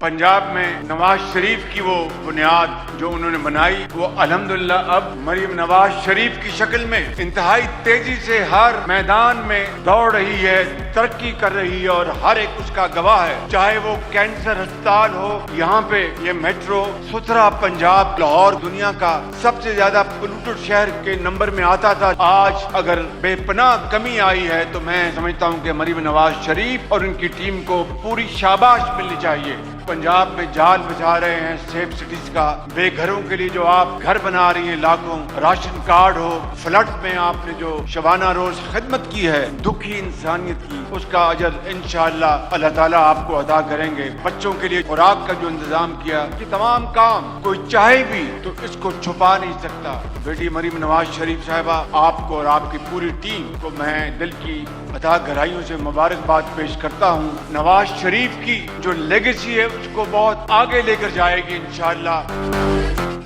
पंजाब में नवाज शरीफ की वो बुनियाद जो उन्होंने बनाई वो अल्हम्दुलिल्लाह अब मरीम नवाज शरीफ की शक्ल में इंतहाई तेजी से हर मैदान में दौड़ रही है, तरक्की कर रही है और हर एक उसका गवाह है। चाहे वो कैंसर अस्पताल हो, यहाँ पे ये मेट्रो, सुथरा पंजाब, लाहौर दुनिया का सबसे ज्यादा पोल्यूटेड शहर के नंबर में आता था। आज अगर बेपनाह कमी आई है तो मैं समझता हूँ कि मरीम नवाज शरीफ और उनकी टीम को पूरी शाबाश मिलनी चाहिए। पंजाब में जाल बिछा रहे हैं सेफ सिटीज का, बेघरों के लिए जो आप घर बना रही हैं लाखों, राशन कार्ड हो, फ्लड में आपने जो शबाना रोज खिदमत की है दुखी इंसानियत की, उसका अजर इंशाअल्लाह अल्लाह ताला आपको अदा करेंगे। बच्चों के लिए खुराक का जो इंतजाम किया, ये तमाम काम कोई चाहे भी तो इसको छुपा नहीं सकता। बेटी मरीम नवाज शरीफ साहिबा, आपको और आपकी पूरी टीम को मैं दिल की अता गहराइयों से मुबारकबाद पेश करता हूँ। नवाज शरीफ की जो लेगेसी है उसको बहुत आगे लेकर जाएगी इंशाअल्लाह।